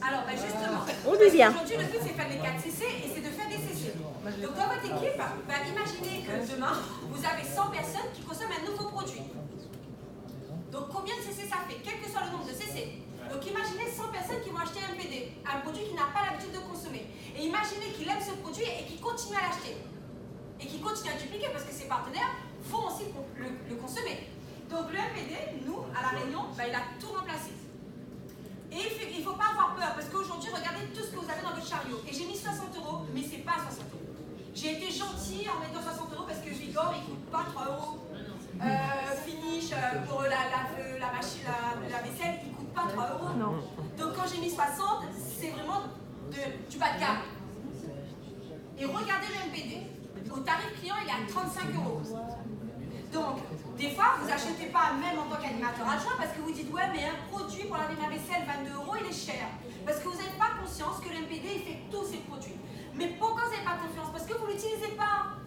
Alors, justement, aujourd'hui, le but, c'est de faire les 4 CC et c'est de faire des CC. Donc, dans votre équipe, imaginez que demain, vous avez 100 personnes qui consomment un nouveau produit. Donc, combien de CC ça fait? Quel que soit le nombre de CC. Donc, imaginez 100 personnes qui vont acheter un MPD, un produit qu'il n'a pas l'habitude de consommer. Et imaginez qu'il aime ce produit et qu'il continue à l'acheter. Et qu'il continue à dupliquer parce que ses partenaires font aussi le consommer. Donc, le MPD, nous, à La Réunion, il a tout remplacé. Et il ne faut pas avoir peur, parce qu'aujourd'hui, regardez tout ce que vous avez dans votre chariot. Et j'ai mis 60 €, mais ce n'est pas 60 €. J'ai été gentille en mettant 60 € parce que Vigor, il ne coûte pas 3 €. Finish pour la machine, la vaisselle, il ne coûte pas 3 €. Non. Donc quand j'ai mis 60, c'est vraiment du bas de gamme. Et regardez le MPD. Au tarif client, il est à 35 €. Donc, des fois, vous n'achetez pas même en tant qu'animateur adjoint parce que vous dites ouais, mais un produit pour laver ma vaisselle, 22 €, il est cher. Parce que vous n'avez pas conscience que le MPD, il fait tous ces produits. Mais pourquoi vous n'avez pas confiance? Parce que vous ne l'utilisez pas.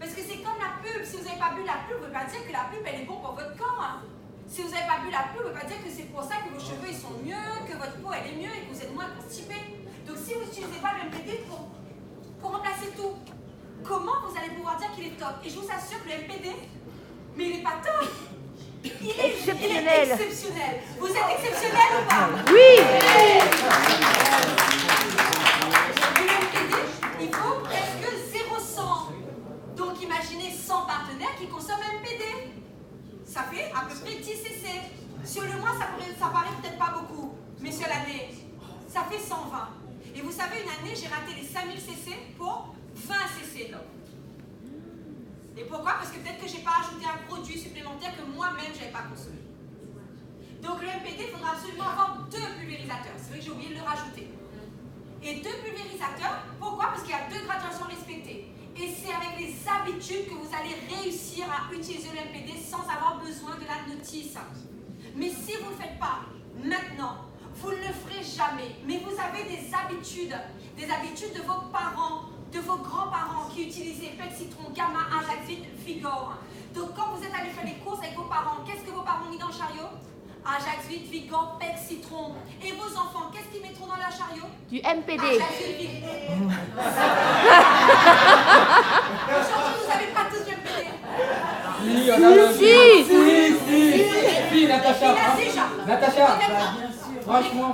Parce que c'est comme la pub. Si vous n'avez pas bu la pub, vous ne pouvez pas dire que la pub, elle est bonne pour votre corps. Hein. Si vous n'avez pas bu la pub, vous ne pouvez pas dire que c'est pour ça que vos cheveux ils sont mieux, que votre peau elle est mieux et que vous êtes moins constipé. Donc si vous n'utilisez pas le MPD pour remplacer tout, comment vous allez pouvoir dire qu'il est top? Et je vous assure que le MPD, mais il n'est pas top. Il est exceptionnel. Vous êtes exceptionnel ou pas? Oui. Le MPD, il faut presque 0,100. Donc imaginez 100 partenaires qui consomment MPD. Ça fait à peu près 10 CC. Sur le mois, ça paraît peut-être pas beaucoup. Mais sur l'année, ça fait 120. Et vous savez, une année, j'ai raté les 5000 CC pour 20 CC. Et pourquoi? Parce que peut-être que je n'ai pas ajouté un produit supplémentaire que moi-même, je n'avais pas consommé. Donc le MPD, il faudra absolument avoir 2 pulvérisateurs. C'est vrai que j'ai oublié de le rajouter. Et 2 pulvérisateurs, pourquoi? Parce qu'il y a 2 graduations respectées. Et c'est avec les habitudes que vous allez réussir à utiliser le MPD sans avoir besoin de la notice. Mais si vous ne le faites pas maintenant, vous ne le ferez jamais. Mais vous avez des habitudes de vos parents, de vos grands-parents qui utilisaient Pec Citron, Gamma, Ajax Vite, Vigor. Donc quand vous êtes allé faire les courses avec vos parents, qu'est-ce que vos parents ont mis dans le chariot? Ajax Vite, Vigor, Pec Citron. Et vos enfants, qu'est-ce qu'ils mettront dans leur chariot? Du MPD. Ajax Vite, Vigor. Aujourd'hui, vous n'avez pas tous du MPD. Si, Natacha. Il a déjà. Natacha. Franchement,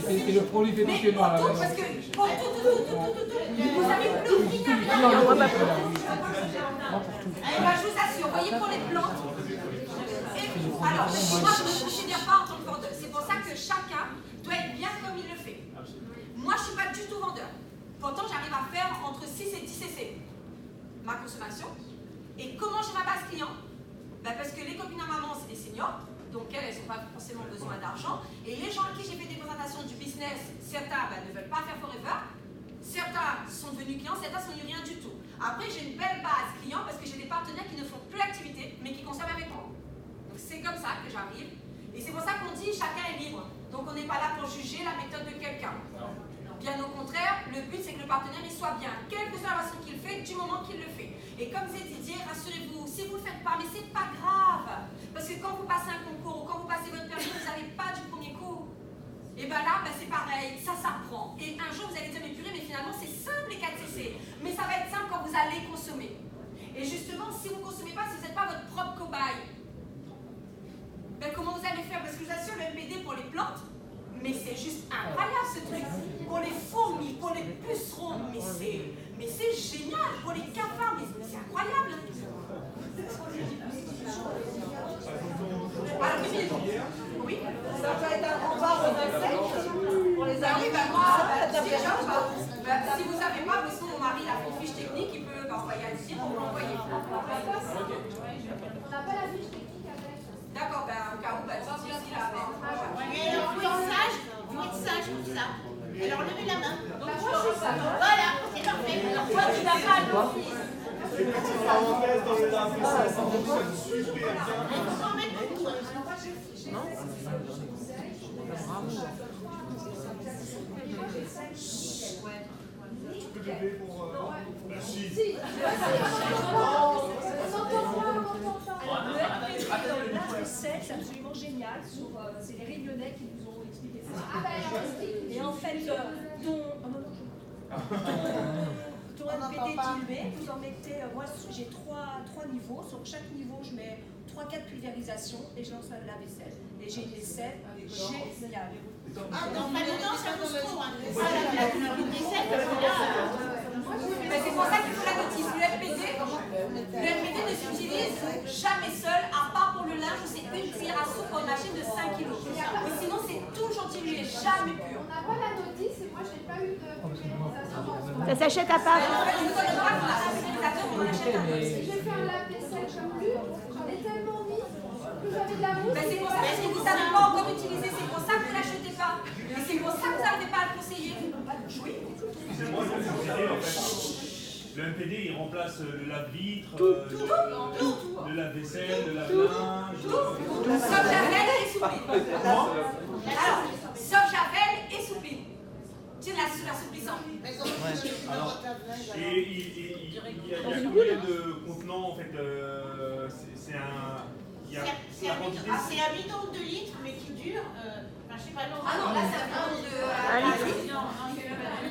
c'est le produit fait chez nous. Parce que pour tout, vous avez plus rien. Je vous assure, voyez pour les plantes. Alors, moi je ne me considère pas en tant que vendeur. C'est pour ça que chacun doit être bien comme il le fait. Moi je ne suis pas du tout vendeur. Pourtant j'arrive à faire entre 6 et 10 CC ma consommation. Et comment j'ai ma base client? Parce que les copines à maman c'est des seniors. Donc elles n'ont pas forcément besoin d'argent. Et les gens à qui j'ai fait des présentations du business, certains ne veulent pas faire forever, certains sont devenus clients, certains sont devenus rien du tout. Après j'ai une belle base client parce que j'ai des partenaires qui ne font plus l'activité mais qui consomment avec moi. Donc c'est comme ça que j'arrive. Et c'est pour ça qu'on dit chacun est libre. Donc on n'est pas là pour juger la méthode de quelqu'un. Bien au contraire, le but c'est que le partenaire il soit bien, quelle que soit la façon qu'il fait, du moment qu'il le fait. Et comme c'est Didier, rassurez-vous, si vous ne le faites pas, mais c'est pas grave. Parce que quand vous passez un concours ou quand vous passez votre permis, vous n'avez pas du premier coup. Et bien là, c'est pareil, ça s'apprend. Et un jour vous allez dire, mais purée, mais finalement c'est simple les 4 CC. Mais ça va être simple quand vous allez consommer. Et justement, si vous ne consommez pas, si vous n'êtes pas votre propre cobaye, comment vous allez faire? Parce que je vous assure, le MPD pour les plantes, mais c'est juste incroyable ce truc. Pour les fourmis, pour les pucerons, mais c'est génial. Pour les cafards, mais c'est incroyable. Alors, oui, ça va être un rempart pour les amis. Moi, déjà, si vous ne savez pas, sinon mon mari a fait une fiche technique, il peut envoyer à Didier pour vous l'envoyer. On n'a pas la fiche technique avec. D'accord, au cas où, Didier aussi l'a avec. Et alors, faut être sage pour ça. Alors, levez la main. Donc, moi, je suis sage. Voilà, c'est parfait. Alors, toi, tu n'as pas le fils. Une petite parenthèse dans les infos, ça fonctionne super bien. Il faut s'en mettre beaucoup. Tu peux lever pour... Merci. C'est absolument génial. C'est les Réunionnais qui nous ont expliqué ça. fait, dont MPD dilué, vous en mettez, moi j'ai trois niveaux, sur chaque niveau je mets 3-4 pulvérisations et je lance la vaisselle. Et j'ai une vaisselle géniale. Ah non, pas dedans, ça pousse trop. La vaisselle, parce que là... C'est pour ça qu'il faut la notice. Le MPD ne s'utilise jamais seul, à part pour le linge où c'est une cuillère à soupe pour une machine de 5 kg. Mais sinon, c'est toujours dilué, jamais pur. On n'a pas la notice et moi je n'ai pas eu de pulvérisation. Ça s'achète à part. En fait, il nous donne pas qu'on a un pulvérisateur, on achète un peu. J'ai fait un lave-vaisselle comme lui, j'en ai tellement mis que j'avais de la mousse. C'est pour ça que si vous ne savez pas encore utiliser, c'est pour ça que vous ne l'achetez pas. Et c'est pour ça que vous n'arrivez pas à le conseiller. Oui. Excusez-moi, je vais vous aider en fait. Le MPD il remplace le lave-vitre, le lave-vaisselle, le lave-linge. Sauf Javel et Soupline. Alors, sauf Javel et Soupline. Tu sais, l'assouplissant. Alors, et il y a combien de contenants en fait c'est un. C'est un bidon de 2 litres, mais qui dure. Enfin, je sais pas, non. Ah non, là, c'est un bidon de 1 litre.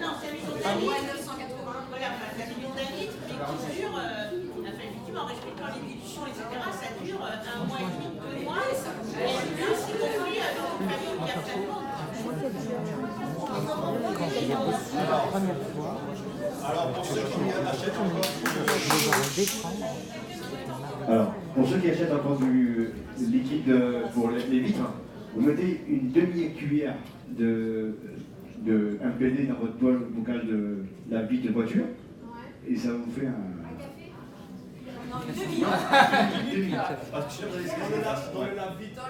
Non, c'est un bidon de 1 litre. 980. Voilà, c'est un bidon d'1 litre, mais qui dure, enfin, effectivement, en respectant les dilutions, etc., ça dure 1 mois et demi, 2 mois. Et plus, y compris dans une famille qui a plein de monde. Alors, pour ceux qui achètent encore du liquide pour les vitres, vous mettez une demi-cuillère de MPD dans votre bol bocal de la vitre de voiture, et ça vous fait un... Non, une demi. Parce que je suis Dans le lave-vitre.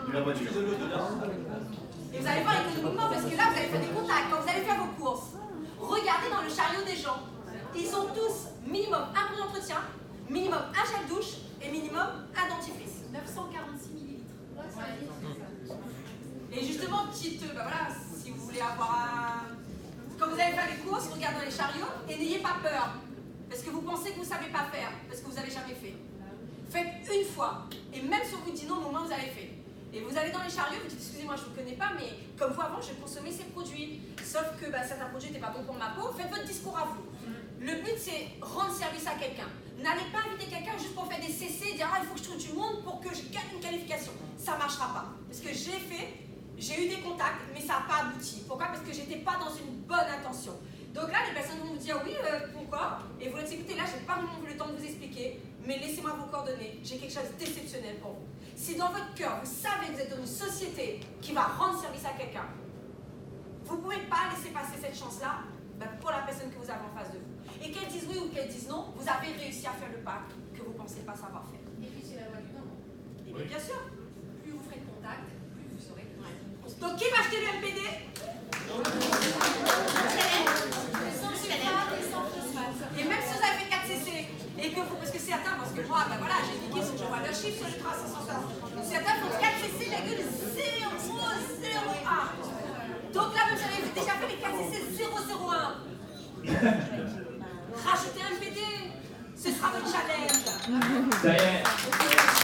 de la voiture. Et vous allez voir économiquement, parce que là, vous allez faire des contacts. Quand vous allez faire vos courses, regardez dans le chariot des gens. Ils ont tous minimum un coup d'entretien, minimum un gel douche et minimum un dentifrice. 946 millilitres. Et justement, petite, voilà, si vous voulez avoir un... Quand vous allez faire les courses, regardez dans les chariots et n'ayez pas peur. Parce que vous pensez que vous ne savez pas faire, parce que vous n'avez jamais fait. Faites une fois. Et même si on vous dit non, au moins vous avez fait. Et vous allez dans les chariots, vous dites excusez-moi, je ne vous connais pas, mais comme vous avant, je consommais ces produits. Sauf que certains produits n'étaient pas bons pour ma peau. Faites votre discours à vous. Le but, c'est rendre service à quelqu'un. N'allez pas inviter quelqu'un juste pour faire des CC et dire ah, il faut que je trouve du monde pour que je gagne une qualification. Ça ne marchera pas. Parce que j'ai eu des contacts, mais ça n'a pas abouti. Pourquoi? Parce que je n'étais pas dans une bonne intention. Donc là, les personnes vont vous dire oui, pourquoi? Et vous leur dites écoutez, là, je n'ai pas le temps de vous expliquer, mais laissez-moi vos coordonnées. J'ai quelque chose d'exceptionnel pour vous. Si dans votre cœur, vous savez que vous êtes dans une société qui va rendre service à quelqu'un, vous ne pouvez pas laisser passer cette chance-là pour la personne que vous avez en face de vous. Et qu'elle dise oui ou qu'elle dise non, vous avez réussi à faire le pas que vous ne pensez pas savoir faire. Et puis c'est la loi du nombre. Et bien, bien sûr. Plus vous ferez de contact, plus vous saurez. Donc qui va acheter le MPD? Et même si vous avez fait 4 CC, et que vous, parce que certains, parce que moi, voilà, j'ai dit je vois le chiffre sur le 360. Certains font 4 CC, 0,001. Donc là, vous avez déjà fait les 4 CC 001. Rachetez un MPD, ce sera votre challenge. Ça y est.